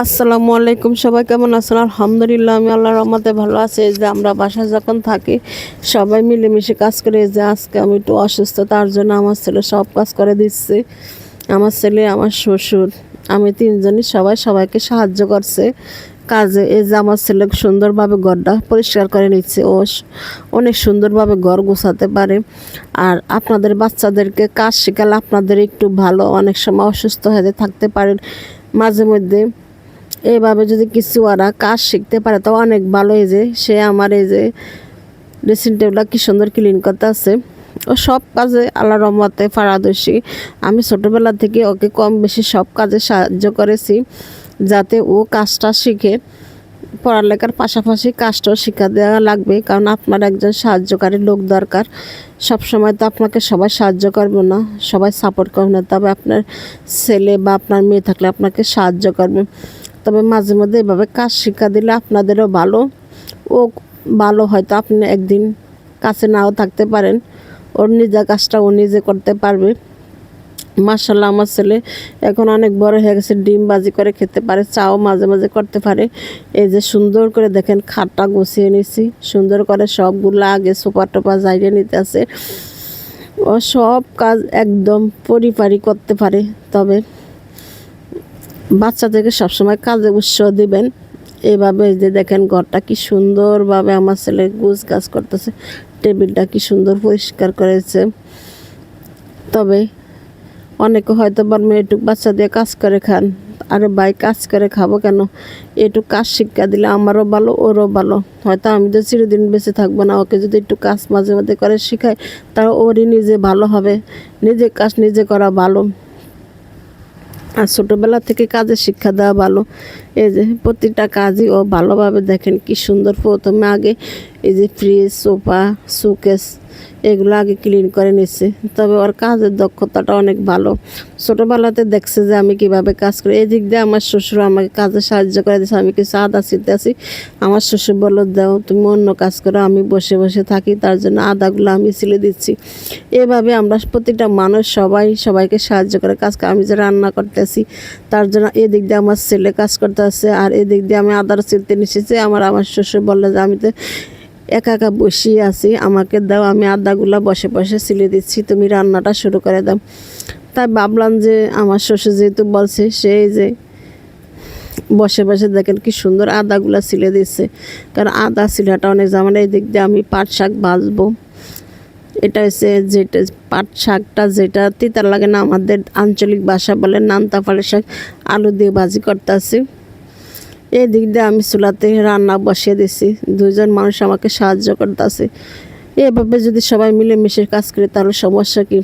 আসসালামু আলাইকুম, সবাই কেমন আছেন? আলহামদুলিল্লাহ, আমি আল্লাহর রহমতে ভালো আছি। এই যে আমরা বাসায় যখন থাকি সবাই মিলেমিশে কাজ করে। এই যে আজকে আমি একটু অসুস্থ, তার জন্য আমার ছেলে সব কাজ করে দিচ্ছে। আমার ছেলে, আমার শ্বশুর, আমি তিনজনই সবাই সবাইকে সাহায্য করছে কাজে। এই যে আমার ছেলে সুন্দরভাবে ঘরটা পরিষ্কার করে নিচ্ছে। ও অনেক সুন্দরভাবে ঘর গোছাতে পারে। আর আপনাদের বাচ্চাদেরকে কাজ শেখালে আপনাদের একটু ভালো, অনেক সময় অসুস্থ হয়ে থাকতে পারেন মাঝে মধ্যে। এইভাবে যদি কিছু ওরা কাজ শিখতে পারে তো অনেক ভালো। এই যে সে আমার এই যে ড্রেসিং টেবিলটা কি সুন্দর ক্লিন করতে আছে। ও সব কাজে আল্লাহর রহমতে পারদর্শী। আমি ছোটোবেলা থেকে ওকে কম বেশি সব কাজে সাহায্য করেছি, যাতে ও কাজটা শিখে। পড়ালেখার পাশাপাশি কাজটাও শিক্ষা দেওয়া লাগবে, কারণ আপনার একজন সাহায্যকারী লোক দরকার। সব সময় তো আপনাকে সবাই সাহায্য করবে না, সবাই সাপোর্ট করবে না। তবে আপনার ছেলে বা আপনার মেয়ে থাকলে আপনাকে সাহায্য করবে। তবে মাঝে মধ্যে এভাবে কাজ শিক্ষা দিলে আপনাদেরও ভালো। ও ভালো, হয়তো আপনি একদিন কাছে নাও থাকতে পারেন, ওর নিজের কাজটা ও নিজে করতে পারবে। মাশাআল্লাহ, আমার ছেলে এখন অনেক বড় হয়ে গেছে, ডিম বাজি করে খেতে পারে, চাও মাঝে মাঝে করতে পারে। এই যে সুন্দর করে দেখেন খাটটা গুছিয়ে নিছি সুন্দর করে, সবগুলো আগে সোফা টোপা জায়গা নিতে আছে। ও সব কাজ একদম পরিপারি করতে পারে। তবে বাচ্চাদেরকে সবসময় কাজে উৎসাহ দিবেন। এভাবে যে দেখেন ঘরটা কি সুন্দরভাবে আমার ছেলে গুছ গাছ করতেছে, টেবিলটা কি সুন্দর পরিষ্কার করেছে। তবে অনেকে হয়তো বলবেন একটু বাচ্চা দিয়ে কাজ করে খান। আরে ভাই, কাজ করে খাবো কেন? একটু কাজ শিক্ষা দিলে আমারও ভালো, ওরও ভালো। হয়তো আমি তো চিরদিন বেঁচে থাকবো না, ওকে যদি একটু কাজ মাঝে মাঝে করে শেখাই তাহলে ওরই নিজে ভালো হবে। নিজে কাজ নিজে করা ভালো, আর ছোটোবেলা থেকে কাজের শিক্ষা দেওয়া ভালো। এই যে প্রতিটা কাজই ও ভালোভাবে দেখেন কি সুন্দর। প্রথমে আগে এই যে ফ্রিজ, সোফা, শোকেস এগুলো আগে ক্লিন করে নিচ্ছে। তবে ওর কাজের দক্ষতাটা অনেক ভালো। ছোটোবেলাতে দেখছে যে আমি কিভাবে কাজ করি। এই দিক দিয়ে আমার শ্বশুর আমাকে কাজে সাহায্য করে দিয়েছে। আমি কিছু আদা ছিলতে আসি, আমার শ্বশুর বলল দাও তুমি অন্য কাজ করো, আমি বসে বসে থাকি, তার জন্য আদাগুলো আমি ছিলে দিচ্ছি। এভাবে আমরা প্রতিটা মানুষ সবাই সবাইকে সাহায্য করে কাজ করে। আমি যে রান্না করতেছি তার জন্য এদিক দিয়ে আমার ছেলে কাজ করতে আসছে, আর এদিক দিয়ে আমি আদার ছিলতে নিয়েছি। আমার শ্বশুর বললো যে আমি তো একা একা বসিয়ে আছি, আমাকে দাও, আমি আদাগুলো বসে বসে ছিলে দিচ্ছি, তুমি রান্নাটা শুরু করে দাও। তাই ভাবলাম যে আমার শ্বশুর যেহেতু বলছে, সেই যে বসে বসে দেখেন কি সুন্দর আদাগুলো ছিলে দিচ্ছে। কারণ আদা ছিলাটা অনেক জামানা। এই দিক দিয়ে আমি পাট শাক ভাজবো। এটা হচ্ছে যেটা পাট শাকটা, যেটা তিতা লাগে না, আমাদের আঞ্চলিক ভাষা বলে নান্তা ফালের শাক, আলু দিয়ে ভাজি করতেছি। এই দিক দিয়ে আমি চুলাতে রান্না বসিয়ে দিছি, দুজন মানুষ আমাকে সাহায্য করতেছে। এভাবে যদি সবাই মিলেমিশে কাজ করে তাহলে সমস্যা কি?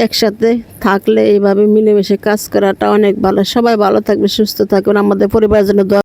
একসাথে থাকলে এইভাবে মিলেমিশে কাজ করাটা অনেক ভালো। সবাই ভালো থাকবে, সুস্থ থাকবেন, আমাদের পরিবারের জন্য দোয়া